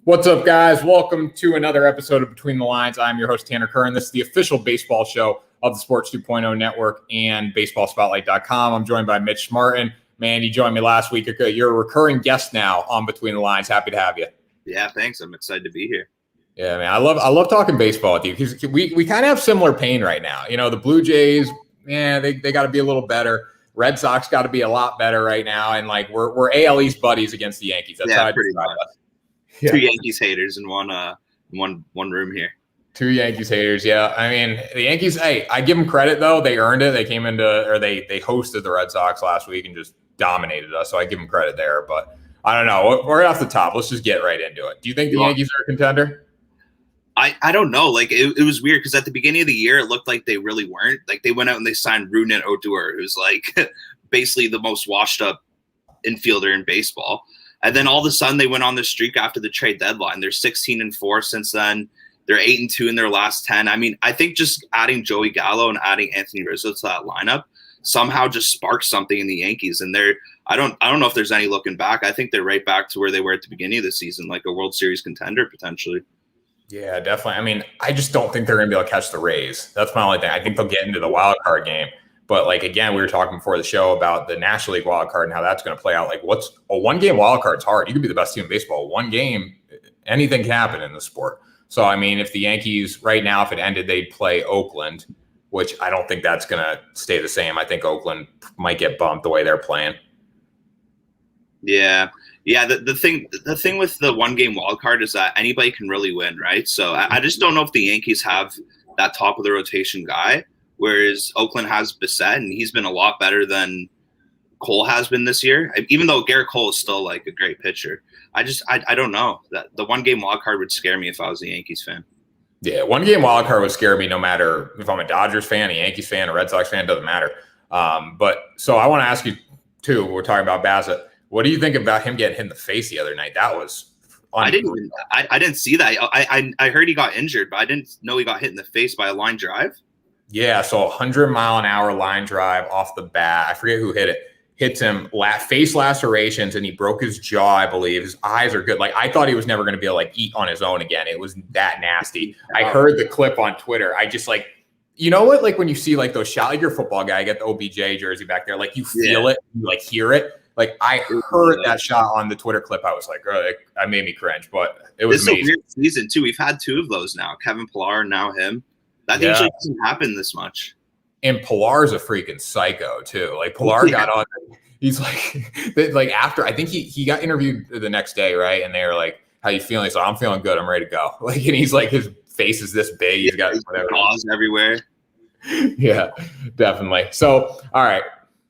What's up, guys? Welcome to another episode of Between the Lines. I'm your host, Tanner Kern. This is the official baseball show of the Sports 2.0 Network and BaseballSpotlight.com. I'm joined by Mitch Martin. Man, you joined me last week. You're a recurring guest now on Between the Lines. Happy to have you. Yeah, thanks. I'm excited to be here. Yeah, man. I love talking baseball with you because we kind of have similar pain right now. You know, the Blue Jays, they got to be a little better. Red Sox got to be a lot better right now. And like we're AL East buddies against the Yankees. That's how I describe us. Yeah. Two Yankees haters in one room here. Two Yankees haters, yeah. I mean, the Yankees, hey, I give them credit, though. They earned it. They came into – or they hosted the Red Sox last week and just dominated us, so I give them credit there. But I don't know. We're off the top. Let's just get right into it. Do you think the Yankees are a contender? I don't know. Like, it was weird because at the beginning of the year, it looked like they really weren't. Like, they went out and they signed Rougned Odor, who's, like, basically the most washed-up infielder in baseball. And then all of a sudden they went on the streak after the trade deadline. They're 16-4 since then. They're 8-2 in their last 10. I mean, I think just adding Joey Gallo and adding Anthony Rizzo to that lineup somehow just sparked something in the Yankees. And I don't know if there's any looking back. I think they're right back to where they were at the beginning of the season, like a World Series contender potentially. Yeah, definitely. I mean, I just don't think they're going to be able to catch the Rays. That's my only thing. I think they'll get into the wild card game. But, like, again, we were talking before the show about the National League wild card and how that's going to play out. Like, what's a one-game wild card's hard. You could be the best team in baseball. One game, anything can happen in the sport. So, I mean, if the Yankees right now, if it ended, they'd play Oakland, which I don't think that's going to stay the same. I think Oakland might get bumped the way they're playing. Yeah. Yeah, the thing with the one-game wild card is that anybody can really win, right? So I just don't know if the Yankees have that top-of-the-rotation guy. Whereas Oakland has Bissett, and he's been a lot better than Cole has been this year. Even though Garrett Cole is still like a great pitcher, I don't know. That the one game wild card would scare me if I was a Yankees fan. Yeah, one game wild card would scare me no matter if I'm a Dodgers fan, a Yankees fan, a Red Sox fan. Doesn't matter. But so I want to ask you too. We're talking about Bassett. What do you think about him getting hit in the face the other night? That was. I didn't see that. I heard he got injured, but I didn't know he got hit in the face by a line drive. Yeah, so 100-mile-an-hour line drive off the bat. I forget who hit it. Hits him, face lacerations, and he broke his jaw, I believe. His eyes are good. Like, I thought he was never going to be able to, like, eat on his own again. It was that nasty. I heard the clip on Twitter. I just, like, you know what? Like, when you see, like, those shots, like, you're a football guy, you get the OBJ jersey back there. Like, you feel it. You, like, hear it. Like, I heard that shot on the Twitter clip. I was like, oh, that made me cringe. But it was amazing. This is a weird season, too. We've had two of those now. Kevin Pillar and now him. That usually doesn't happen this much. And Pillar's a freaking psycho too. Like Pillar got on. He's like after I think he got interviewed the next day, right? And they were like, "How you feeling?" He's like, "I'm feeling good. I'm ready to go." Like, and he's like, his face is this big. He's got whatever claws everywhere. Yeah, definitely. So, all right.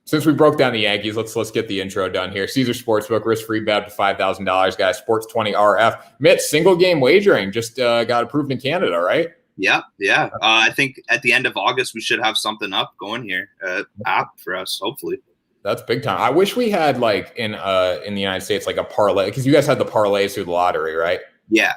Since we broke down the Yankees, let's get the intro done here. Caesar Sportsbook, risk-free bet up to $5,000, guys. Sports 20 RF. Mitch, single game wagering just got approved in Canada, right? Yeah. I think at the end of August we should have something up going here, app for us, hopefully. That's big time. I wish we had like in the United States like a parlay, because you guys had the parlays through the lottery, right? Yeah.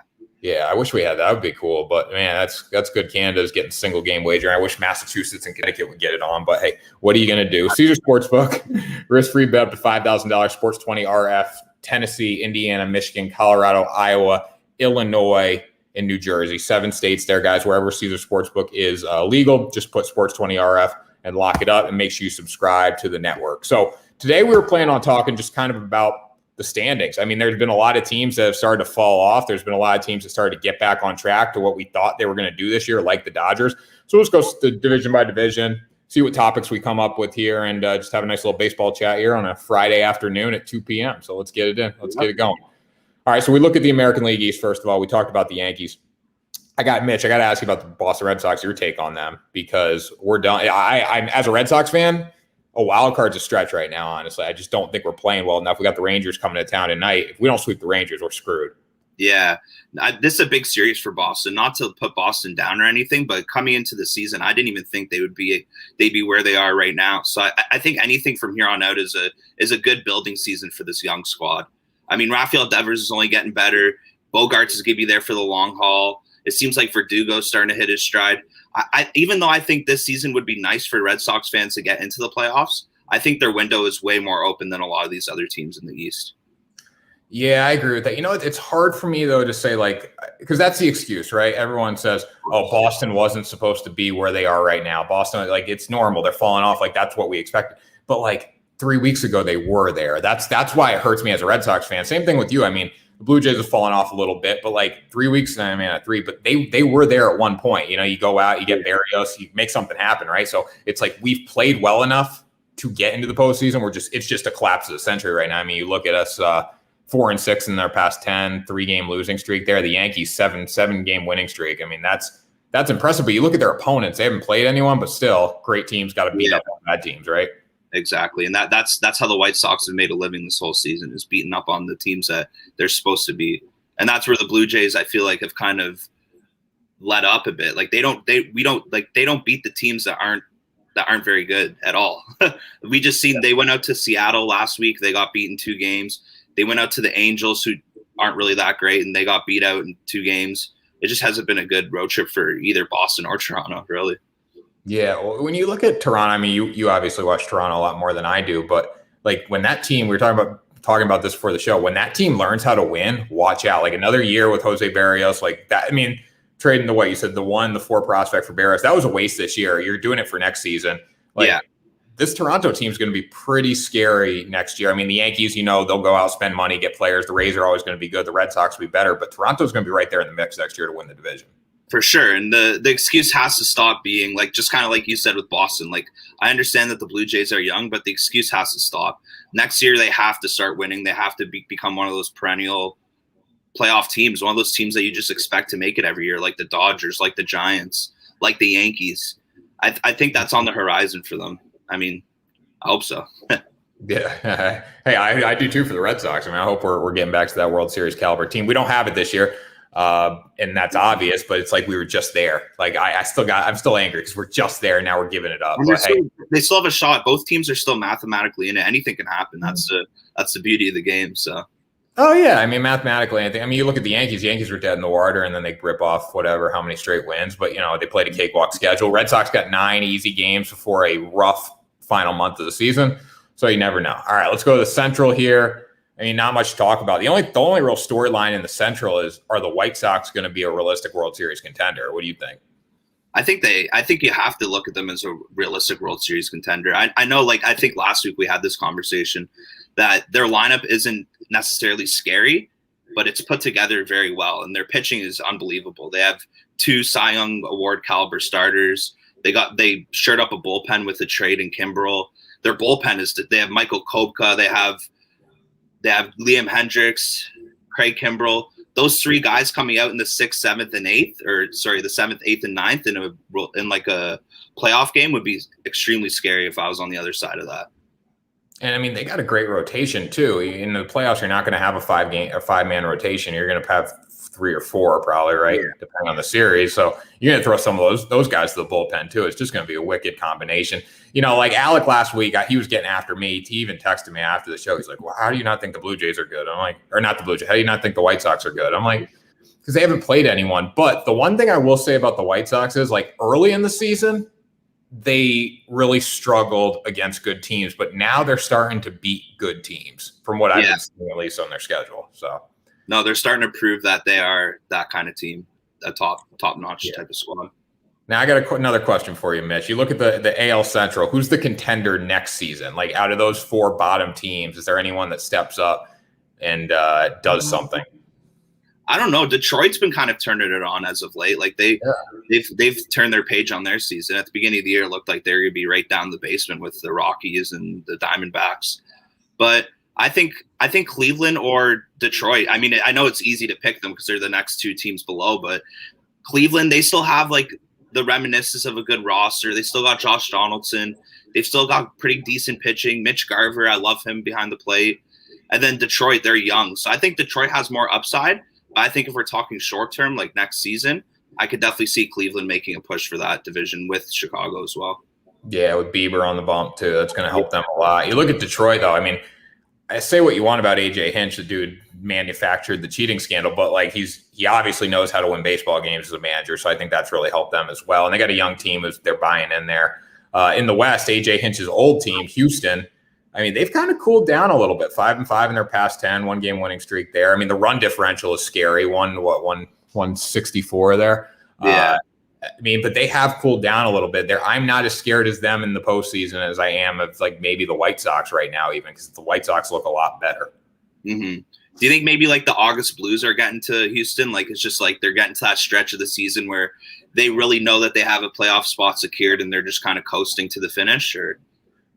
I wish we had that. That would be cool. But man, that's good. Canada's getting single game wagering. I wish Massachusetts and Connecticut would get it on. But hey, what are you gonna do? Caesar Sportsbook, risk-free bet up to $5,000. Sports 20 RF. Tennessee, Indiana, Michigan, Colorado, Iowa, Illinois, in New Jersey. 7 states there, guys. Wherever Caesar Sportsbook is legal, just put Sports 20 RF and lock it up, and make sure you subscribe to the network. So today we were planning on talking just kind of about the standings. I mean, there's been a lot of teams that have started to fall off. There's been a lot of teams that started to get back on track to what we thought they were going to do this year, like the Dodgers. So let's go division by division, see what topics we come up with here, and just have a nice little baseball chat here on a Friday afternoon at 2 p.m. So let's get it in. Let's get it going. All right, so we look at the American League East first of all. We talked about the Yankees. Mitch, I got to ask you about the Boston Red Sox, your take on them, because we're done. I'm as a Red Sox fan, a wild card's a stretch right now, honestly. I just don't think we're playing well enough. We got the Rangers coming to town tonight. If we don't sweep the Rangers, we're screwed. Yeah, this is a big series for Boston. Not to put Boston down or anything, but coming into the season, I didn't even think they'd be where they are right now. So I think anything from here on out is a good building season for this young squad. I mean, Rafael Devers is only getting better. Bogarts is going to be there for the long haul. It seems like Verdugo's starting to hit his stride. Even though I think this season would be nice for Red Sox fans to get into the playoffs, I think their window is way more open than a lot of these other teams in the East. Yeah, I agree with that. It's hard for me though to say like because that's the excuse, right? Everyone says, "Oh, Boston wasn't supposed to be where they are right now." Boston, like it's normal, they're falling off. Like that's what we expected. But like 3 weeks ago, they were there. That's why it hurts me as a Red Sox fan. Same thing with you. I mean, the Blue Jays have fallen off a little bit, but like 3 weeks, I mean, at three, but they were there at one point. You go out, you get Barrios, you make something happen, right? So it's like we've played well enough to get into the postseason. It's just a collapse of the century right now. I mean, you look at us. 4-6 in their past 10, 3-game losing streak there. The Yankees 7-game winning streak. I mean, that's impressive. But you look at their opponents; they haven't played anyone, but still, great teams got to beat up on bad teams, right? Exactly, and that's how the White Sox have made a living this whole season, is beating up on the teams that they're supposed to beat, and that's where the Blue Jays, I feel like, have kind of let up a bit. Like they don't beat the teams that aren't very good at all. We just seen they went out to Seattle last week; they got beaten 2 games. They went out to the Angels, who aren't really that great, and they got beat out in 2 games. It just hasn't been a good road trip for either Boston or Toronto, really. Yeah, well, when you look at Toronto, I mean, you obviously watch Toronto a lot more than I do, but like when that team, we were talking about this before the show, when that team learns how to win, watch out. Like another year with Jose Barrios, like that. I mean, trading the what you said, the 4 prospect for Barrios, that was a waste this year. You're doing it for next season. Like, yeah. This Toronto team is going to be pretty scary next year. I mean, the Yankees, they'll go out, spend money, get players. The Rays are always going to be good. The Red Sox will be better, but Toronto's going to be right there in the mix next year to win the division. For sure. And the excuse has to stop being like, just kind of like you said with Boston. Like, I understand that the Blue Jays are young, but the excuse has to stop. Next year, they have to start winning. They have to become one of those perennial playoff teams, one of those teams that you just expect to make it every year, like the Dodgers, like the Giants, like the Yankees. I think that's on the horizon for them. I mean, I hope so. Yeah. Hey, I do too for the Red Sox. I mean, I hope we're getting back to that World Series caliber team. We don't have it this year, and that's obvious. But it's like we were just there. Like I'm still angry because we're just there. Now we're giving it up. But, they still have a shot. Both teams are still mathematically in it. Anything can happen. That's the beauty of the game. So. Oh yeah, I mean mathematically, anything. I mean, you look at the Yankees. The Yankees were dead in the water, and then they rip off how many straight wins. But they played a cakewalk schedule. Red Sox got 9 easy games before a rough final month of the season. So you never know. All right, let's go to the Central here. I mean, not much to talk about. The only real storyline in the Central is, are the White Sox going to be a realistic World Series contender? What do you think? I think you have to look at them as a realistic World Series contender. I know, I think last week we had this conversation that their lineup isn't necessarily scary, but it's put together very well, and their pitching is unbelievable. They have 2 Cy Young Award caliber starters. They shored up a bullpen with a trade in Kimbrel. Their bullpen they have Michael Kopka, they have Liam Hendricks, Craig Kimbrel. Those 3 guys coming out in the 6th, 7th, and 8th, the 7th, 8th, and 9th in like a playoff game would be extremely scary if I was on the other side of that. And I mean, they got a great rotation too. In the playoffs, you're not going to have a 5-man rotation. You're going to have 3 or 4 probably, right? Yeah. Depending on the series. So you're going to throw some of those guys to the bullpen too. It's just going to be a wicked combination. Like Alec last week, he was getting after me. He even texted me after the show. He's like, well, how do you not think the Blue Jays are good? I'm like, or not the Blue Jays. How do you not think the White Sox are good? I'm like, because they haven't played anyone. But the one thing I will say about the White Sox is, like, early in the season, they really struggled against good teams, but now they're starting to beat good teams from what I've been seeing, at least on their schedule. So no, they're starting to prove that they are that kind of team, a top-notch type of squad. Now I got another question for you, Mitch. You look at the AL Central. Who's the contender next season? Like, out of those 4 bottom teams, is there anyone that steps up and does something? I don't know. Detroit's been kind of turning it on as of late. Like they've turned their page on their season. At the beginning of the year, it looked like they were going to be right down the basement with the Rockies and the Diamondbacks. But I think Cleveland or Detroit. I mean, I know it's easy to pick them because they're the next 2 teams below. But Cleveland, they still have like the reminiscence of a good roster. They still got Josh Donaldson. They've still got pretty decent pitching. Mitch Garver, I love him behind the plate. And then Detroit, they're young. So I think Detroit has more upside. But I think if we're talking short term, like next season, I could definitely see Cleveland making a push for that division with Chicago as well. Yeah, with Bieber on the bump too. That's going to help them a lot. You look at Detroit, though. I mean, I say what you want about AJ Hinch, the dude manufactured the cheating scandal, but like he obviously knows how to win baseball games as a manager. So I think that's really helped them as well. And they got a young team as they're buying in there. In the West, AJ Hinch's old team, Houston, I mean, they've kind of cooled down a little bit. 5-5 in their past 10, 1-game winning streak there. I mean, the run differential is scary. 164 there. Yeah. I mean, but they have cooled down a little bit there. I'm not as scared as them in the postseason as I am of like maybe the White Sox right now, even because the White Sox look a lot better. Mm-hmm. Do you think maybe like the August Blues are getting to Houston? Like it's just like they're getting to that stretch of the season where they really know that they have a playoff spot secured and they're just kind of coasting to the finish? Or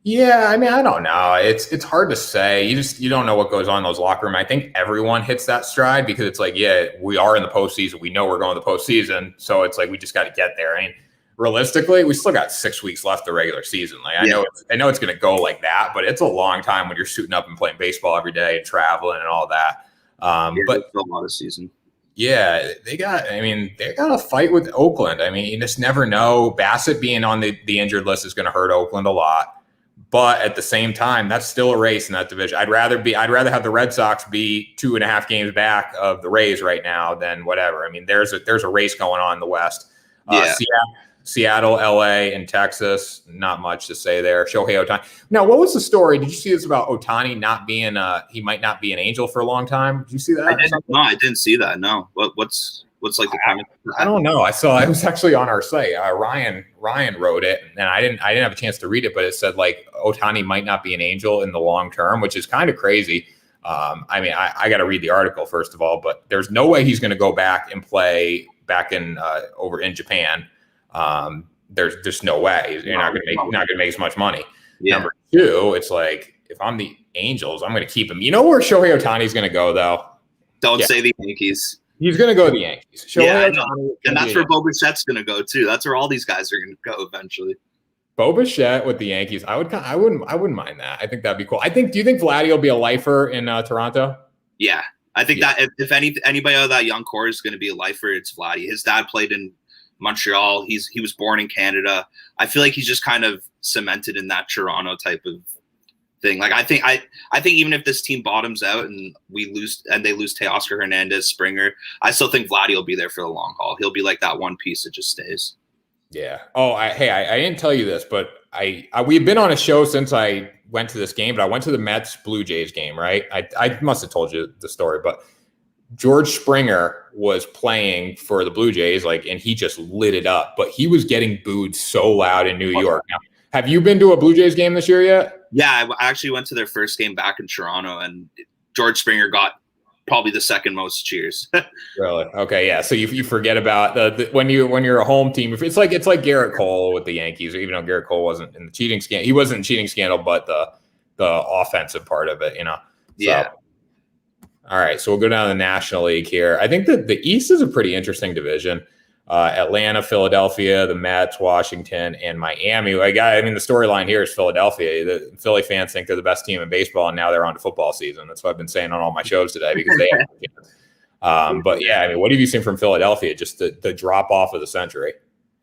yeah, I mean, I don't know. It's hard to say. You don't know what goes on in those locker room. I think everyone hits that stride because it's like, yeah, we are in the postseason. We know we're going to the postseason, so it's like we just got to get there. I mean, realistically, we still got 6 weeks left the regular season. Like I know it's going to go like that, but it's a long time when you're suiting up and playing baseball every day and traveling and all that. But a lot of season. Yeah, they got a fight with Oakland. I mean, you just never know. Bassett being on the injured list is going to hurt Oakland a lot. But at the same time, that's still a race in that division. I'd rather have the Red Sox be 2.5 games back of the Rays right now than whatever. I mean, there's a race going on in the West. Seattle, LA, and Texas. Not much to say there. Shohei Ohtani. Now, what was the story? Did you see this about Ohtani not being he might not be an Angel for a long time? Did you see that? I didn't see that. No. What's like the comment? I don't know. I saw it was actually on our site. Ryan wrote it, and I didn't have a chance to read it, but it said like Ohtani might not be an Angel in the long term, which is kind of crazy. I mean, I got to read the article first of all, but there's no way he's going to go back and play back in over in Japan. There's just no way. You're not going to make as much money. Yeah. Number two, it's like if I'm the Angels, I'm going to keep him. You know where Shohei Ohtani is going to go though? Don't say the Yankees. He's going to go to the Yankees. And that's where Bo Bichette's going to go too. That's where all these guys are going to go eventually. Bo Bichette with the Yankees. I wouldn't mind that. I think that'd be cool. Do you think Vladdy will be a lifer in Toronto? Yeah, I think that if anybody out of that young core is going to be a lifer, it's Vladdy. His dad played in Montreal. He was born in Canada. I feel like he's just kind of cemented in that Toronto type of thing. Like I think even if this team bottoms out and they lose Teoscar Hernandez, Springer, I still think Vladdy will be there for the long haul. He'll be like that one piece that just stays. Yeah. Oh, I didn't tell you this, but we've been on a show since I went to this game, but I went to the Mets Blue Jays game, right? I must have told you the story, but George Springer was playing for the Blue Jays, and he just lit it up, but he was getting booed so loud in New York. Now, have you been to a Blue Jays game this year yet? Yeah, I actually went to their first game back in Toronto, and George Springer got probably the second most cheers. Really? Okay, yeah. So you forget about when you're a home team. It's like Garrett Cole with the Yankees, even though Garrett Cole wasn't in the cheating scandal. He wasn't in the cheating scandal, but the offensive part of it, So, yeah. All right, so we'll go down to the National League here. I think that the East is a pretty interesting division. Atlanta, Philadelphia, the Mets, Washington, and Miami. The storyline here is Philadelphia. The Philly fans think they're the best team in baseball, and now they're on to football season. That's what I've been saying on all my shows today because they have. But yeah, what have you seen from Philadelphia? Just the drop off of the century.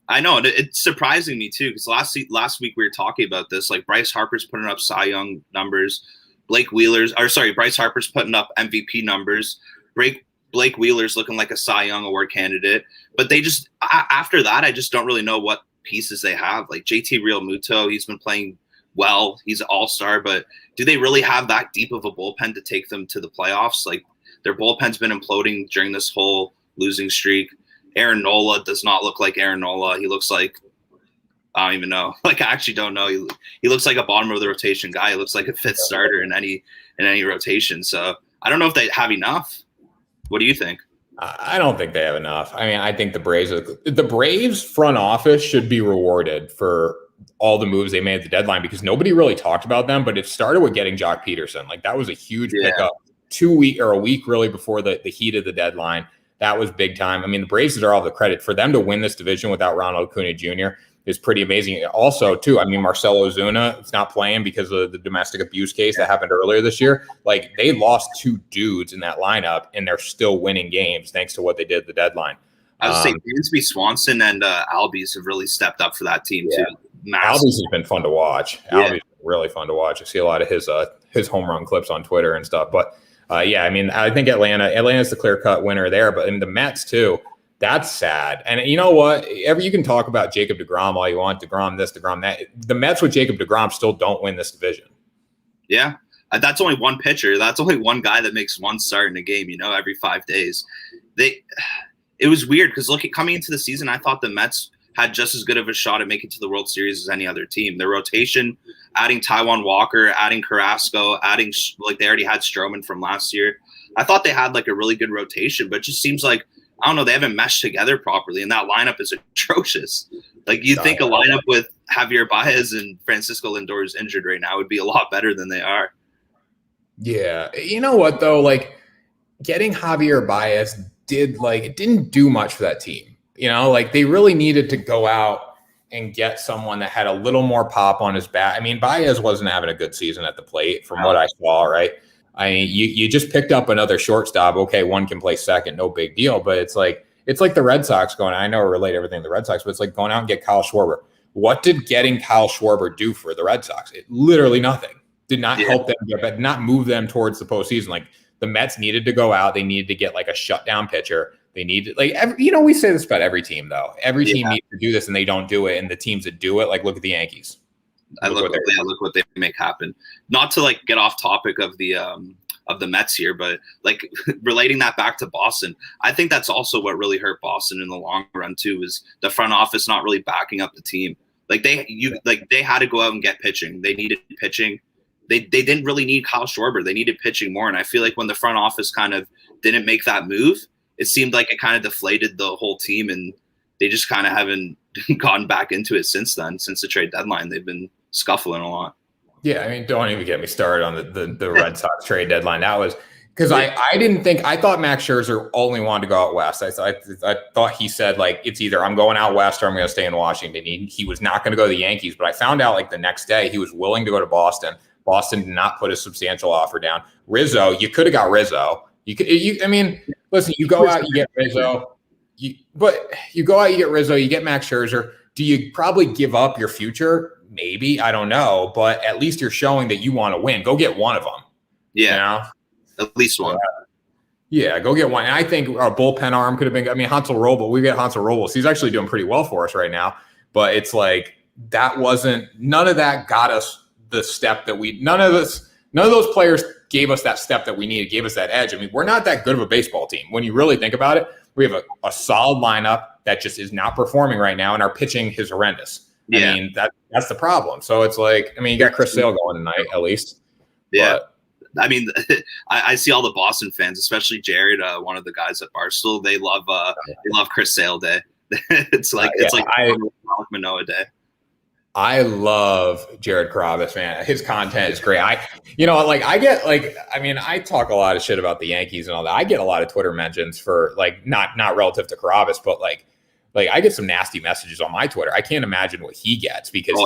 I know it's surprising me too because last week we were talking about this. Like Bryce Harper's putting up Cy Young numbers. Bryce Harper's putting up MVP numbers. Blake Wheeler's looking like a Cy Young Award candidate. But they just after that, I just don't really know what pieces they have. Like JT Realmuto, he's been playing well. He's an all-star, but do they really have that deep of a bullpen to take them to the playoffs? Like their bullpen's been imploding during this whole losing streak. Aaron Nola does not look like Aaron Nola. He looks like I don't even know. I actually don't know. He looks like a bottom of the rotation guy. He looks like a fifth starter in any rotation. So I don't know if they have enough. What do you think? I don't think they have enough. I think the Braves front office should be rewarded for all the moves they made at the deadline because nobody really talked about them, but it started with getting Jock Peterson. That was a huge pickup a week really before the heat of the deadline. That was big time. The Braves deserve all the credit for them to win this division without Ronald Acuna Jr. is pretty amazing. Also, too, Marcelo Ozuna is not playing because of the domestic abuse case that happened earlier this year. They lost 2 dudes in that lineup, and they're still winning games thanks to what they did at the deadline. I would say Dansby Swanson and Albies have really stepped up for that team, too. Albies has been fun to watch. Yeah. Albies been really fun to watch. I see a lot of his home run clips on Twitter and stuff. But, I think Atlanta's the clear-cut winner there. But the Mets, too. That's sad. And you know what? You can talk about Jacob deGrom all you want. deGrom this, deGrom that. The Mets with Jacob deGrom still don't win this division. Yeah. That's only one pitcher. That's only one guy that makes one start in a game, every 5 days. It was weird because coming into the season, I thought the Mets had just as good of a shot at making it to the World Series as any other team. Their rotation, adding Taijuan Walker, adding Carrasco, adding they already had Stroman from last year. I thought they had a really good rotation, but it just seems like, I don't know, they haven't meshed together properly, and that lineup is atrocious. You'd think a lineup with Javier Baez and Francisco Lindor is injured right now would be a lot better than they are. Yeah. You know what, though? Getting Javier Baez it didn't do much for that team. They really needed to go out and get someone that had a little more pop on his bat. I mean, Baez wasn't having a good season at the plate from what I saw, right? I mean, you just picked up another shortstop. Okay, one can play second, no big deal. But it's like the Red Sox going, I know I relate everything to the Red Sox, but it's like going out and get Kyle Schwarber. What did getting Kyle Schwarber do for the Red Sox? It literally nothing. Did not help them get better, not move them towards the postseason. The Mets needed to go out. They needed to get a shutdown pitcher. They needed we say this about every team though. Every team needs to do this and they don't do it. And the teams that do it, look at the Yankees. Look what they make happen. Not to get off topic of the Mets here, but relating that back to Boston, I think that's also what really hurt Boston in the long run too, is the front office not really backing up the team. They had to go out and get pitching. They needed pitching. They didn't really need Kyle Schwarber. They needed pitching more. And I feel like when the front office kind of didn't make that move, it seemed like it kind of deflated the whole team, and they just kind of haven't gotten back into it since then. Since the trade deadline, they've been scuffling a lot. Yeah, I mean, don't even get me started on the Red Sox trade deadline. That was because I thought Max Scherzer only wanted to go out west. I thought he said it's either I'm going out west or I'm going to stay in Washington. He was not going to go to the Yankees, but I found out the next day he was willing to go to Boston. Boston did not put a substantial offer down. Rizzo, you could have got Rizzo. Listen, you go out, you get Rizzo. You go out, you get Rizzo, you get Max Scherzer. Do you probably give up your future? Maybe, I don't know, but at least you're showing that you want to win. Go get one of them. Yeah, at least one. Yeah, go get one. And I think our bullpen arm could have been. I mean, Hansel Robles. We get Hansel Robles. He's actually doing pretty well for us right now. But it's that wasn't. None of that got us the step that we. None of those players gave us that step that we needed. Gave us that edge. I mean, we're not that good of a baseball team when you really think about it. We have a solid lineup that just is not performing right now, and our pitching is horrendous. Yeah. I mean, that's the problem. So it's you got Chris Sale going tonight at least. Yeah. But, I mean, I see all the Boston fans, especially Jared, one of the guys at Barstool. They love Chris Sale Day. It's like Manoah Day. I love Jared Carrabis, man. His content is great. I talk a lot of shit about the Yankees and all that. I get a lot of Twitter mentions for not relative to Carrabis, but I get some nasty messages on my Twitter. I can't imagine what he gets because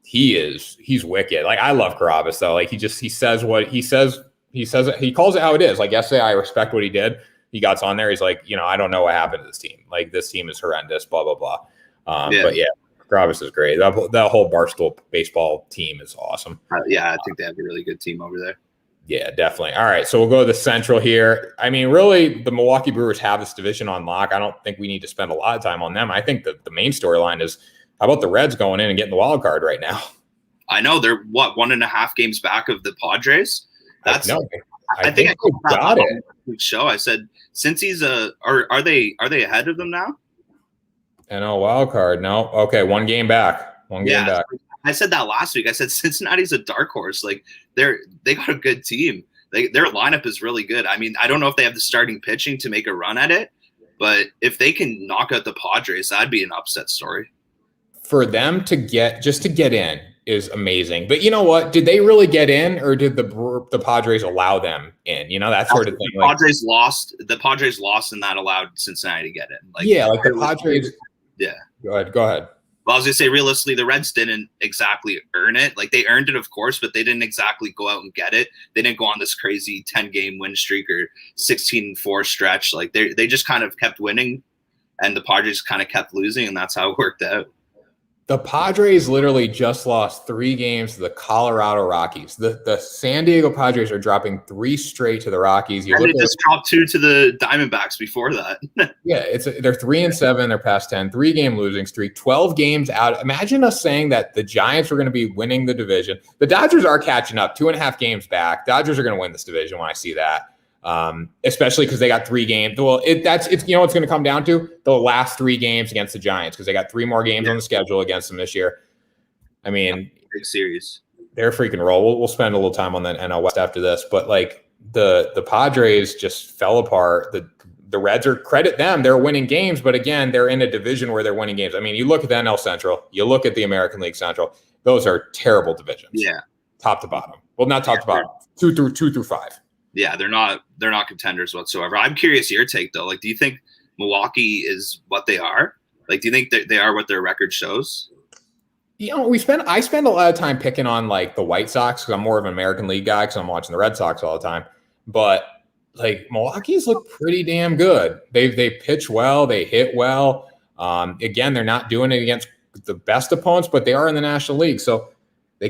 he's wicked. I love Carrabis though. He says what he says. He says it. He calls it how it is. Yesterday, I respect what he did. He got on there. He's I don't know what happened to this team. This team is horrendous. Blah blah blah. But yeah. Carrabis is great. That whole Barstool baseball team is awesome. I think they have a really good team over there. Yeah, definitely. All right, so we'll go to the Central here. I mean, really, the Milwaukee Brewers have this division on lock. I don't think we need to spend a lot of time on them. I think the main storyline is how about the Reds going in and getting the wild card right now? I know they're 1.5 games back of the Padres. I think I got it. Show I said since he's are they ahead of them now? NL wild card. No. Okay. One game back. Game back. I said that last week. I said Cincinnati's a dark horse. They got a good team. Their lineup is really good. I mean, I don't know if they have the starting pitching to make a run at it, but if they can knock out the Padres, that'd be an upset story. For them to get in is amazing. But you know what? Did they really get in, or did the Padres allow them in? That sort of thing. The Padres lost. The Padres lost, and that allowed Cincinnati to get in. The Padres. Yeah. Go ahead. Well, I was going to say, realistically, the Reds didn't exactly earn it. They earned it, of course, but they didn't exactly go out and get it. They didn't go on this crazy 10-game win streak or 16-4 stretch. They just kind of kept winning, and the Padres kind of kept losing, and that's how it worked out. The Padres literally just lost 3 games to the Colorado Rockies. The San Diego Padres are dropping 3 straight to the Rockies. And they just dropped 2 to the Diamondbacks before that. Yeah, they're 3-7. They're past 10, 3-game losing streak, 12 games out. Imagine us saying that the Giants were going to be winning the division. The Dodgers are catching up, 2.5 games back. Dodgers are going to win this division when I see that. Especially because they got 3 games. Well, it's you know what's going to come down to the last 3 games against the Giants because they got 3 more games on the schedule against them this year. I mean, big series. They're freaking roll. We'll spend a little time on the NL West after this, but like the Padres just fell apart. The Reds are credit them; they're winning games, but again, they're in a division where they're winning games. I mean, you look at the NL Central, you look at the American League Central; those are terrible divisions. Yeah, top to bottom. Well, not top to bottom. 2 through 5. Yeah, they're not contenders whatsoever. I'm curious your take though. Like, do you think Milwaukee is what they are? Like, do you think that they are what their record shows? You know, I spend a lot of time picking on like the White Sox because I'm more of an American League guy because I'm watching the Red Sox all the time. But like Milwaukee's look pretty damn good. They pitch well, they hit well. Again, they're not doing it against the best opponents, but they are in the National League. So they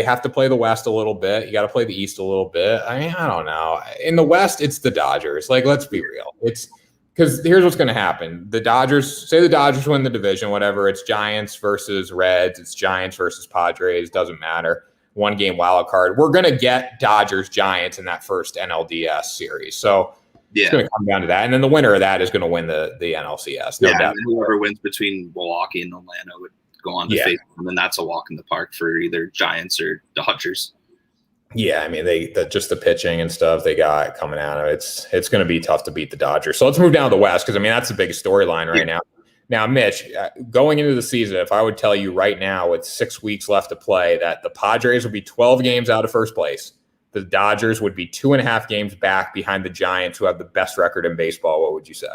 have to play the West a little bit. You got to play the East a little bit. I mean, I don't know. In the West, it's the Dodgers. Like, let's be real. It's because here's what's going to happen. The Dodgers win the division, whatever. It's Giants versus Reds. It's Giants versus Padres. Doesn't matter. 1-game wild card. We're going to get Dodgers Giants in that first NLDS series. So it's going to come down to that. And then the winner of that is going to win the NLCS. No doubt. And whoever wins between Milwaukee and Atlanta would go on to face them, and that's a walk in the park for either Giants or Dodgers. Yeah, I mean, just the pitching and stuff they got coming out of it. It's going to be tough to beat the Dodgers. So let's move down to the West because, I mean, that's the biggest storyline right now. Now, Mitch, going into the season, if I would tell you right now with 6 weeks left to play that the Padres would be 12 games out of first place, the Dodgers would be 2.5 games back behind the Giants, who have the best record in baseball, what would you say?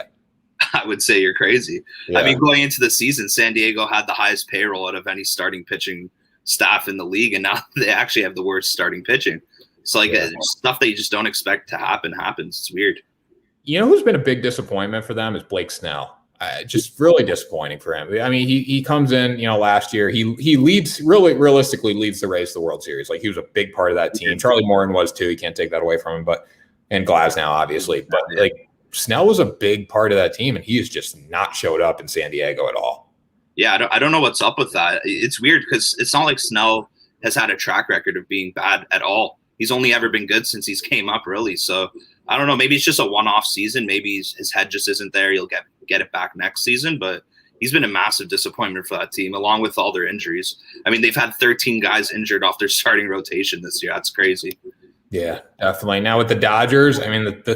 I would say you're crazy. Yeah. I mean, going into the season, San Diego had the highest payroll out of any starting pitching staff in the league, and now they actually have the worst starting pitching. So, like, stuff that you just don't expect to happen happens. It's weird. You know who's been a big disappointment for them is Blake Snell. Just really disappointing for him. I mean, he comes in, last year, he leads, realistically leads the Rays to the World Series. Like, he was a big part of that team. Charlie Morton was too. You can't take that away from him, and Glasnow, obviously. But, Snell was a big part of that team, and he has just not showed up in San Diego at all. Yeah, I don't know what's up with that. It's weird because it's not like Snell has had a track record of being bad at all. He's only ever been good since he's came up, really. So I don't know. Maybe it's just a one-off season. Maybe his head just isn't there. He'll get it back next season. But he's been a massive disappointment for that team, along with all their injuries. I mean, they've had 13 guys injured off their starting rotation this year. That's crazy. Yeah, definitely. Now with the Dodgers, I mean, the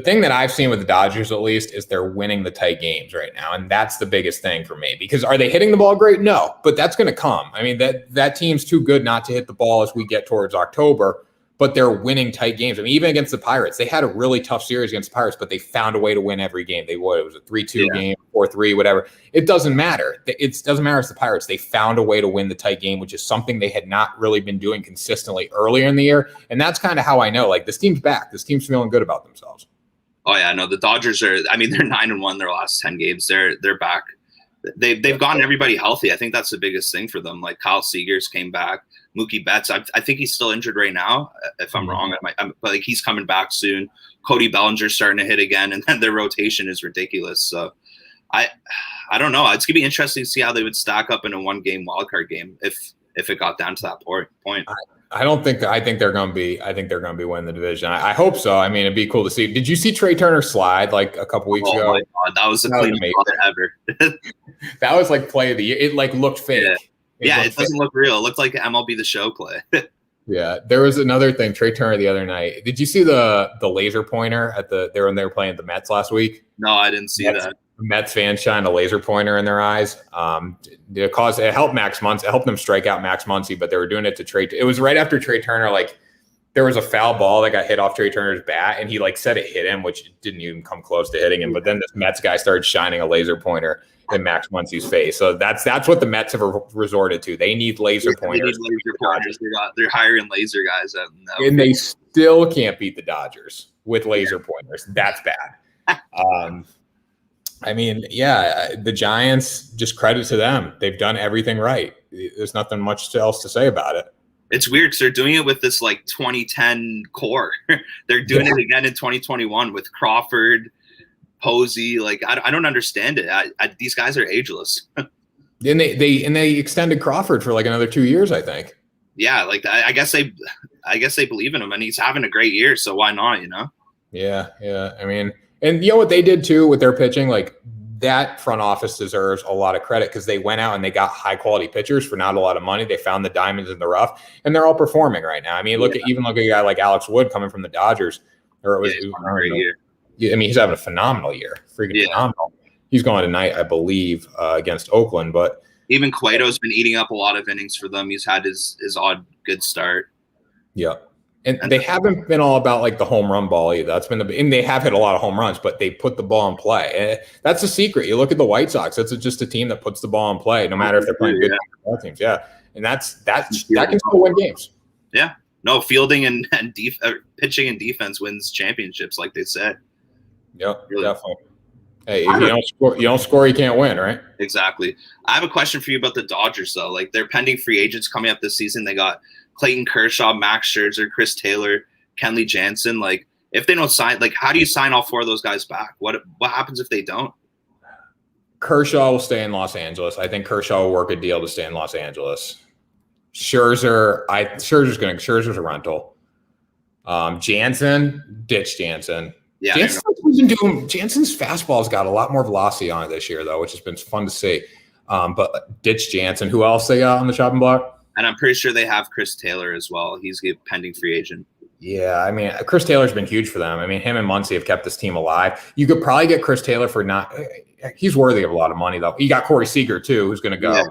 thing that I've seen with the Dodgers, at least, is they're winning the tight games right now. And that's the biggest thing for me. Because are they hitting the ball great? No, but that's going to come. I mean, that team's too good not to hit the ball as we get towards October, but they're winning tight games. I mean, even against the Pirates, they had a really tough series against the Pirates, but they found a way to win every game. It was a 3-2 game, 4-3, whatever. It doesn't matter. It doesn't matter if it's the Pirates. They found a way to win the tight game, which is something they had not really been doing consistently earlier in the year. And that's kind of how I know, this team's back. This team's feeling good about themselves. Oh yeah, no, the Dodgers are. I mean, they're 9-1 their last 10 games. They're back. They've gotten everybody healthy. I think that's the biggest thing for them. Like Kyle Seagers came back. Mookie Betts, I think he's still injured right now. If I'm wrong, but he's coming back soon. Cody Bellinger's starting to hit again, and then their rotation is ridiculous. So I don't know. It's gonna be interesting to see how they would stack up in a 1-game wildcard game if it got down to that point. I think they're going to be winning the division. I hope so. I mean, it'd be cool to see. Did you see Trey Turner slide a couple weeks ago? Oh my God, that was the cleanest ever. That was play of the year. It looked fake. Yeah, it doesn't look real. It looked like MLB The Show play. Yeah, there was another thing. Trey Turner the other night. Did you see the laser pointer when they were playing the Mets last week? No, I didn't see that. Mets fans shine a laser pointer in their eyes. It helped Max Muncy. It helped them strike out Max Muncy, but they were doing it to Trey. It was right after Trey Turner, there was a foul ball that got hit off Trey Turner's bat, and he said it hit him, which didn't even come close to hitting him. But then this Mets guy started shining a laser pointer in Max Muncy's face. So that's what the Mets have resorted to. They need laser pointers. They need laser pointers. They're hiring laser guys, and they still can't beat the Dodgers with laser pointers. That's bad. I mean, yeah, the Giants, just credit to them. They've done everything right. There's nothing much else to say about it. It's weird because they're doing it with this like 2010 core. They're doing it again in 2021 with Crawford, Posey. Like I don't understand it. These guys are ageless. And they extended Crawford for like another 2 years, I think. Yeah, like I guess they believe in him, and he's having a great year. So why not? Yeah. I mean, and you know what they did too with their pitching, like that front office deserves a lot of credit because they went out and they got high quality pitchers for not a lot of money. They found the diamonds in the rough, and they're all performing right now. I mean, look at a guy like Alex Wood coming from the Dodgers, or it was a great year. I mean, he's having a phenomenal year, phenomenal. He's going tonight, I believe, against Oakland. But even Cueto's been eating up a lot of innings for them. He's had his odd good start. Yeah. And they haven't been all about like the home run ball either. That's been and they have hit a lot of home runs, but they put the ball in play. And that's the secret. You look at the White Sox. That's just a team that puts the ball in play, no matter if they're playing good teams. Yeah, and that can still win games. Yeah. No, fielding and pitching and defense wins championships, like they said. Yep, really. Definitely. Hey, if you don't score, you can't win, right? Exactly. I have a question for you about the Dodgers, though. Like, they're pending free agents coming up this season. They got Clayton Kershaw, Max Scherzer, Chris Taylor, Kenley Jansen. Like, if they don't sign, like, how do you sign all four of those guys back? What happens if they don't? Kershaw will stay in Los Angeles. I think Kershaw will work a deal to stay in Los Angeles. Scherzer's a rental. Jansen, ditch Jansen. Yeah, Jansen's fastball's got a lot more velocity on it this year, though, which has been fun to see. But ditch Jansen. Who else they got on the chopping block? And I'm pretty sure they have Chris Taylor as well. He's a pending free agent. Yeah, I mean, Chris Taylor's been huge for them. I mean, him and Muncy have kept this team alive. You could probably get Chris Taylor for not – he's worthy of a lot of money, though. You got Corey Seager, too, who's going to go. Yeah.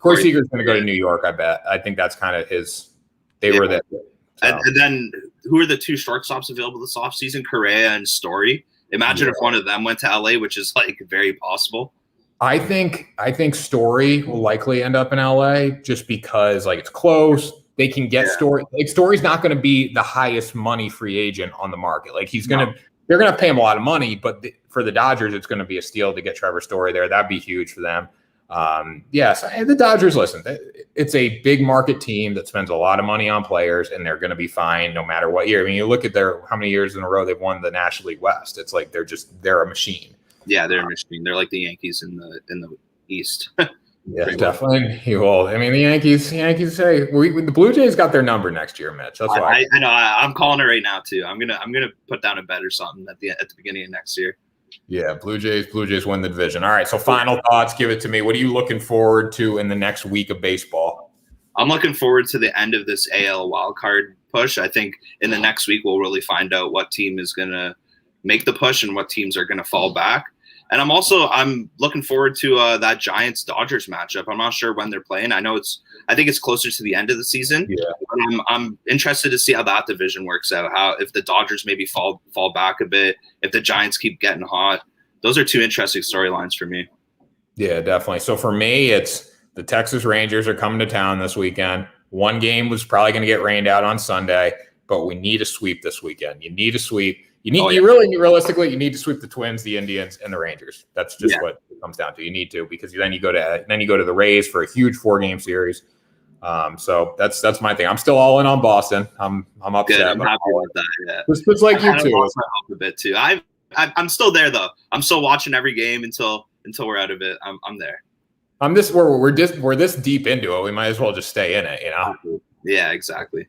Corey Seager's going to go to New York, I bet. I think that's kind of his – they were there. So. And then who are the two shortstops available this offseason? Correa and Story. Imagine if one of them went to LA, which is like very possible. I think Story will likely end up in LA just because like it's close. They can get Story. Like Story's not going to be the highest money free agent on the market. Like they're going to pay him a lot of money, but for the Dodgers, it's going to be a steal to get Trevor Story there. That'd be huge for them. Yes, the Dodgers, listen, it's a big market team that spends a lot of money on players, and they're going to be fine no matter what year. I mean, you look at how many years in a row they've won the National League West. It's like they're a machine. Yeah, they're a machine. They're like the Yankees in the East. Yeah, definitely. Well, I mean, the Yankees. Hey, the Blue Jays got their number next year, Mitch. That's why I know. I'm calling it right now too. I'm gonna put down a bet or something at the beginning of next year. Yeah, Blue Jays win the division. All right, so final thoughts. Give it to me. What are you looking forward to in the next week of baseball? I'm looking forward to the end of this AL wildcard push. I think in the next week we'll really find out what team is going to make the push and what teams are going to fall back. And I'm looking forward to that Giants-Dodgers matchup. I'm not sure when they're playing. I think it's closer to the end of the season. Yeah. But I'm interested to see how that division works out. If the Dodgers maybe fall back a bit, if the Giants keep getting hot. Those are two interesting storylines for me. Yeah, definitely. So for me, it's the Texas Rangers are coming to town this weekend. One game was probably going to get rained out on Sunday, but we need a sweep this weekend. You need a sweep. Realistically, you need to sweep the Twins, the Indians, and the Rangers. That's just what it comes down to. You need to, because then you go to the Rays for a huge 4-game series. So that's my thing. I'm still all in on Boston. I'm upset. Good. I'm happy with that. Yeah. It's like you too. Lost my hope a bit too. I'm still there though. I'm still watching every game until we're out of it. I'm there. We're this deep into it. We might as well just stay in it, you know? Yeah, exactly.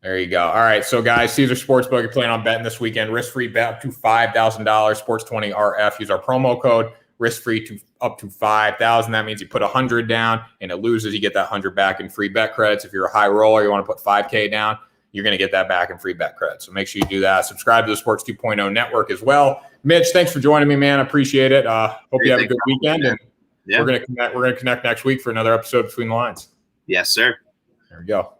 There you go. All right. So, guys, Caesar Sportsbook, you're planning on betting this weekend. Risk-free bet up to $5,000. Sports20RF. Use our promo code. Risk-free to up to $5,000. That means you put $100 down and it loses. You get that $100 back in free bet credits. If you're a high roller, you want to put $5K down, you're going to get that back in free bet credits. So make sure you do that. Subscribe to the Sports 2.0 network as well. Mitch, thanks for joining me, man. I appreciate it. Hope you have a good weekend. And we're going to connect next week for another episode Between the Lines. Yes, sir. There we go.